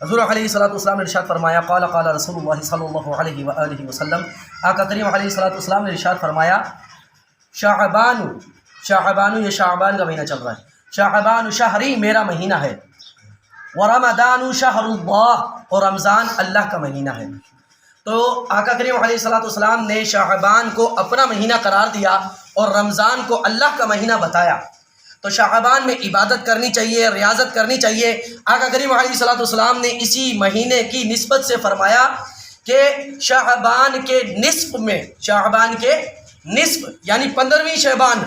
حضور علیہ الصلوۃ والسلام نے ارشاد فرمایا قال قال رسول اللہ صلی اللہ علیہ وآلہ وسلم، آقا کریم علیہ الصلوۃ والسلام نے ارشاد فرمایا شعبان، یہ شعبان کا مہینہ چل رہا ہے، شعبان شہری میرا مہینہ ہے، ورمضان شہر اللہ، اور رمضان اللہ کا مہینہ ہے۔ تو آقا کریم علیہ الصلوۃ والسلام نے شعبان کو اپنا مہینہ قرار دیا اور رمضان کو اللہ کا مہینہ بتایا۔ تو شعبان میں عبادت کرنی چاہیے، ریاضت کرنی چاہیے۔ آقا کریم علیہ الصلوۃ والسلام نے اسی مہینے کی نسبت سے فرمایا کہ شعبان کے نصف میں، شعبان کے نصف یعنی 15ویں شعبان،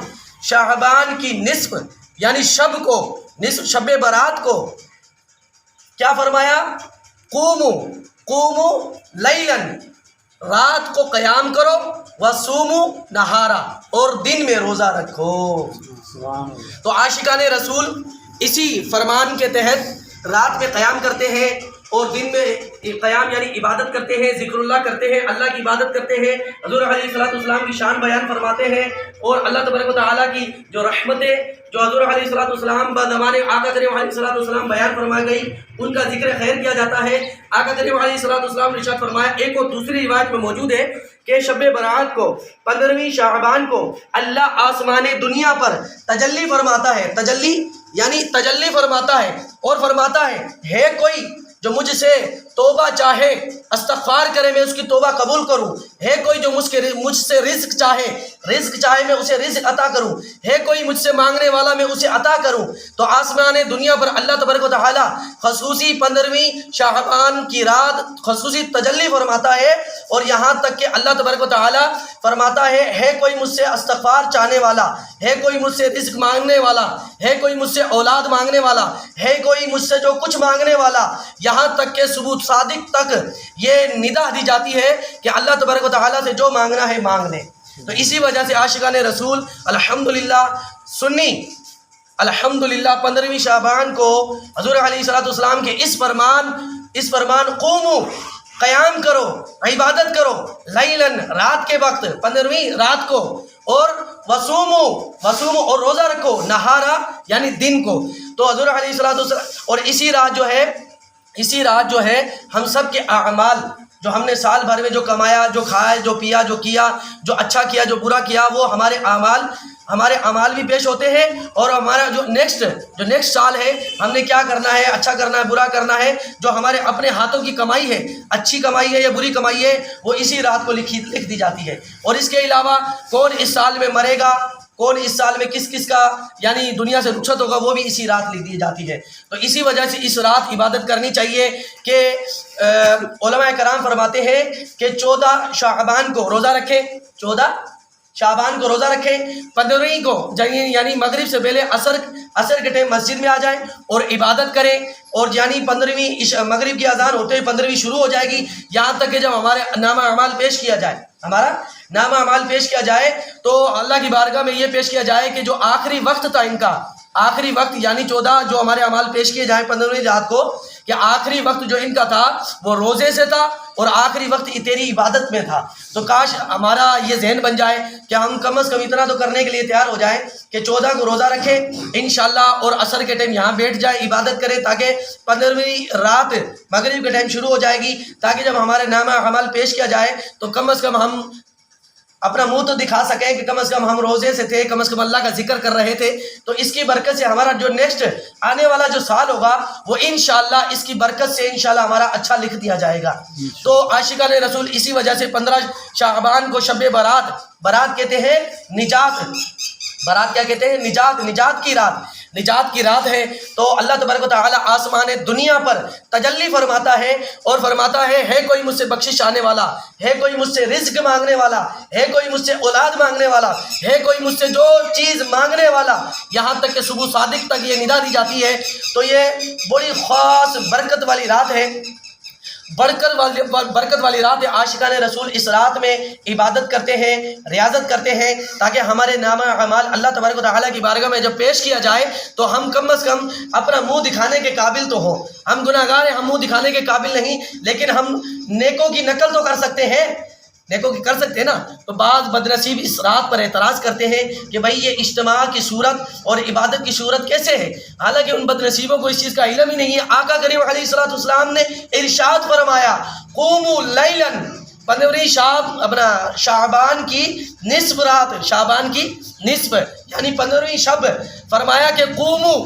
شعبان کی نصف یعنی شب کو، نصف شب برات کو کیا فرمایا؟ قوموا لیلاً، رات کو قیام کرو، وصوموا نہارا، اور دن میں روزہ رکھو۔ تو عاشقان رسول اسی فرمان کے تحت رات میں قیام کرتے ہیں اور دن میں قیام یعنی عبادت کرتے ہیں، ذکر اللہ کرتے ہیں، اللہ کی عبادت کرتے ہیں، حضور علیہ الصلوۃ والسلام کی شان بیان فرماتے ہیں، اور اللہ تبارک و تعالیٰ کی جو رحمتیں جو حضور علیہ الصلوۃ والسلام بزمانے آقا کریم علیہ الصلوۃ والسلام بیان فرمائی گئی، ان کا ذکر خیر کیا جاتا ہے۔ آقا کریم علیہ الصلوۃ والسلام نے ارشاد فرمایا، ایک اور دوسری روایت میں موجود ہے کہ شب برات کو 15ویں شعبان کو اللہ آسمان دنیا پر تجلی فرماتا ہے، تجلی یعنی تجلی فرماتا ہے، اور فرماتا ہے کوئی جو مجھ سے توبہ چاہے، استغفار کرے میں اس کی توبہ قبول کروں، ہے کوئی جو مجھ سے رزق چاہے میں اسے رزق عطا کروں، ہے کوئی مجھ سے مانگنے والا میں اسے عطا کروں۔ تو آسمان دنیا پر اللہ تبارک و تعالیٰ خصوصی 15ویں شعبان کی رات خصوصی تجلی فرماتا ہے، اور یہاں تک کہ اللہ تبارک و تعالیٰ فرماتا ہے کوئی مجھ سے استغفار چاہنے والا، ہے کوئی مجھ سے رزق مانگنے والا، ہے کوئی مجھ سے اولاد مانگنے والا، ہے کوئی مجھ سے جو کچھ مانگنے والا، یہاں تک کہ ثبوت صادق تک یہ ندا دی جاتی ہے کہ اللہ تبارک و تعالیٰ سے جو مانگنا ہے مانگ لیں۔ تو اسی وجہ سے عاشقان رسول الحمدللہ سنی الحمدللہ 15ویں شعبان کو حضور علیہ الصلوۃ والسلام کے اس فرمان قوموا، قیام کرو، عبادت کرو، لیلاً رات کے وقت 15ویں رات کو، اور وصوموا اور روزہ رکھو، نہارا یعنی دن کو۔ تو حضور علیہ الصلوۃ والسلام، اور اسی رات جو ہے ہم سب کے اعمال جو ہم نے سال بھر میں جو کمایا، جو کھایا، جو پیا، جو کیا، جو اچھا کیا، جو برا کیا، وہ ہمارے اعمال بھی پیش ہوتے ہیں، اور ہمارا جو نیکسٹ سال ہے ہم نے کیا کرنا ہے، اچھا کرنا ہے، برا کرنا ہے، جو ہمارے اپنے ہاتھوں کی کمائی ہے، اچھی کمائی ہے یا بری کمائی ہے، وہ اسی رات کو لکھ دی جاتی ہے۔ اور اس کے علاوہ کون اس سال میں مرے گا، کون اس سال میں کس کا یعنی دنیا سے رخصت ہوگا، وہ بھی اسی رات لکھ دی جاتی ہے۔ تو اسی وجہ سے اس رات عبادت کرنی چاہیے کہ علماء کرام فرماتے ہیں کہ 14 شعبان کو روزہ رکھیں، 14 شعبان کو روزہ رکھیں، 15ویں کو یعنی مغرب سے پہلے عصر کے ٹائم مسجد میں آ جائیں اور عبادت کریں، اور یعنی 15ویں مغرب کی اذان ہوتے ہی 15ویں شروع ہو جائے گی، یہاں تک کہ جب ہمارا نامہ اعمال پیش کیا جائے تو اللہ کی بارگاہ میں یہ پیش کیا جائے کہ جو آخری وقت تھا ان کا، آخری وقت یعنی 14 جو ہمارے اعمال پیش کیے جائیں 15ویں رات کو، کہ آخری وقت جو ان کا تھا وہ روزے سے تھا، اور آخری وقت تیری عبادت میں تھا۔ تو کاش ہمارا یہ ذہن بن جائے کہ ہم کم از کم اتنا تو کرنے کے لیے تیار ہو جائیں کہ 14 کو روزہ رکھیں انشاءاللہ، اور عصر کے ٹائم یہاں بیٹھ جائے، عبادت کریں، تاکہ 15ویں رات مغرب کے ٹائم شروع ہو جائے گی، تاکہ جب ہمارے نامہ اعمال پیش کیا جائے تو کم از کم ہم اپنا منہ تو دکھا سکیں کہ کم از کم ہم روزے سے تھے، کم از کم اللہ کا ذکر کر رہے تھے۔ تو اس کی برکت سے ہمارا جو نیکسٹ آنے والا جو سال ہوگا وہ انشاءاللہ اس کی برکت سے انشاءاللہ ہمارا اچھا لکھ دیا جائے گا۔ تو عاشقان رسول اسی وجہ سے 15 شعبان کو شب برات کہتے ہیں، برات کیا کہتے ہیں؟ نجات کی رات ہے۔ تو اللہ تبارک و تعالیٰ آسمان دنیا پر تجلی فرماتا ہے، اور فرماتا ہے کوئی مجھ سے بخشش چاہنے والا، ہے کوئی مجھ سے رزق مانگنے والا، ہے کوئی مجھ سے اولاد مانگنے والا، ہے کوئی مجھ سے جو چیز مانگنے والا، یہاں تک کہ صبح صادق تک یہ ندا دی جاتی ہے۔ تو یہ بڑی خاص برکت والی رات ہے، برکت والی رات ہے۔ عاشقان رسول اس رات میں عبادت کرتے ہیں، ریاضت کرتے ہیں، تاکہ ہمارے نامہ اعمال اللہ تبارک و تعالیٰ کی بارگاہ میں جب پیش کیا جائے تو ہم کم از کم اپنا منہ دکھانے کے قابل تو ہوں۔ ہم گناہگار ہیں، ہم منہ دکھانے کے قابل نہیں، لیکن ہم نیکوں کی نقل تو کر سکتے ہیں۔ نیکوں کی کر سکتے ہیں نا. تو بعض بدنصیب اس رات پر اعتراض کرتے ہیں کہ بھائی یہ اجتماع کی صورت اور عبادت کی صورت کیسے ہے، حالانکہ ان بدنصیبوں کو اس چیز کا علم ہی نہیں ہے. آقا کریم علیہ الصلوۃ والسلام نے ارشاد فرمایا قوموا لیلا، 15ویں شعبان کی نصف رات، شعبان کی نصف یعنی 15ویں شب، فرمایا کہ قوموا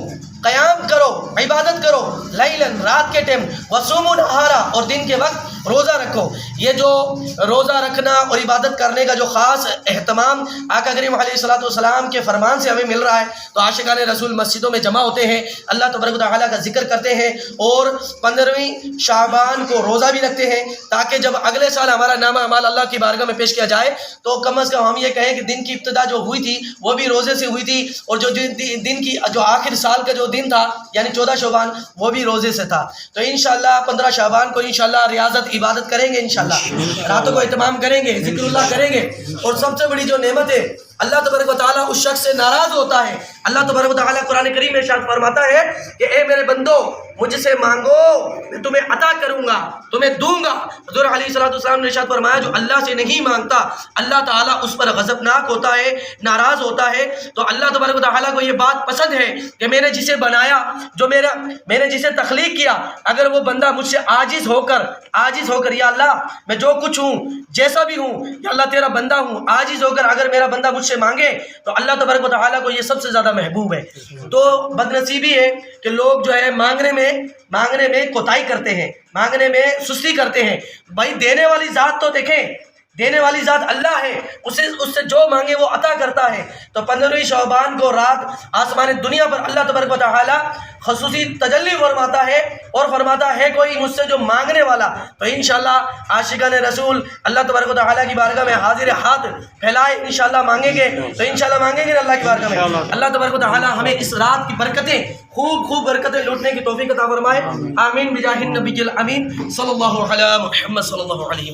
قیام کرو، عبادت کرو، لیلاً رات کے ٹائم، وصوموا نہارا اور دن کے وقت روزہ رکھو. یہ جو روزہ رکھنا اور عبادت کرنے کا جو خاص اہتمام آقا کریم علیہ الصلوۃ والسلام کے فرمان سے ہمیں مل رہا ہے. تو عاشقان رسول مسجدوں میں جمع ہوتے ہیں، اللہ تبارک و تعالیٰ کا ذکر کرتے ہیں اور 15ویں شعبان کو روزہ بھی رکھتے ہیں، تاکہ جب اگلے سال ہمارا نامہ اعمال اللہ کی بارگاہ میں پیش کیا جائے تو کم از کم ہم یہ کہیں کہ دن کی ابتدا جو ہوئی تھی وہ بھی روزے سے ہوئی تھی، اور جو دن کی جو آخر سال کا جو دن تھا یعنی 14 شعبان وہ بھی روزے سے تھا. تو انشاءاللہ 15 شعبان کو انشاءاللہ ریاضت عبادت کریں گے، انشاءاللہ راتوں کو اہتمام کریں گے، ذکر اللہ کریں گے. اور سب سے بڑی جو نعمت ہے، اللہ تبارک و تعالیٰ اس شخص سے ناراض ہوتا ہے. اللہ تبارک و تعالیٰ قرآن کریم میں ارشاد فرماتا ہے کہ اے میرے بندو مجھ سے مانگو میں تمہیں عطا کروں گا، تمہیں دوں گا. حضور علیہ الصلوۃ والسلام نے ارشاد فرمایا جو اللہ سے نہیں مانگتا اللہ تعالیٰ اس پر غضبناک ہوتا ہے، ناراض ہوتا ہے. تو اللہ تبارک و تعالیٰ کو یہ بات پسند ہے کہ میں نے جسے بنایا، میں نے جسے تخلیق کیا، اگر وہ بندہ مجھ سے عاجز ہو کر یا اللہ میں جو کچھ ہوں جیسا بھی ہوں یا اللہ تیرا بندہ ہوں، عاجز ہو کر اگر میرا بندہ مجھ سے مانگے تو اللہ تبارک و تعالیٰ کو یہ سب سے زیادہ محبوب ہے. تو بدنصیبی ہے کہ لوگ جو ہے مانگنے میں کوتاہی کرتے ہیں، مانگنے میں سستی کرتے ہیں. بھائی دینے والی ذات تو دیکھیں، دینے والی ذات اللہ ہے، اس سے جو مانگے وہ عطا کرتا ہے. تو 15ویں شعبان کو رات آسمان دنیا پر اللہ تبارک و تعالیٰ خصوصی تجلی فرماتا ہے اور فرماتا ہے کوئی مجھ سے جو مانگنے والا. تو انشاءاللہ عاشقان رسول اللہ تبارک و تعالیٰ کی بارگاہ میں حاضر ہاتھ پھیلائے، انشاءاللہ مانگیں گے تو انشاءاللہ مانگیں گے اللہ کی بارگاہ میں. اللہ تبارک و تعالیٰ ہمیں اس رات کی برکتیں، خوب برکتیں لوٹنے کی توفیق عطا فرمائے. آمین بجاہ النبی الامین صلی اللہ علیہ محمد صلی اللہ علیہ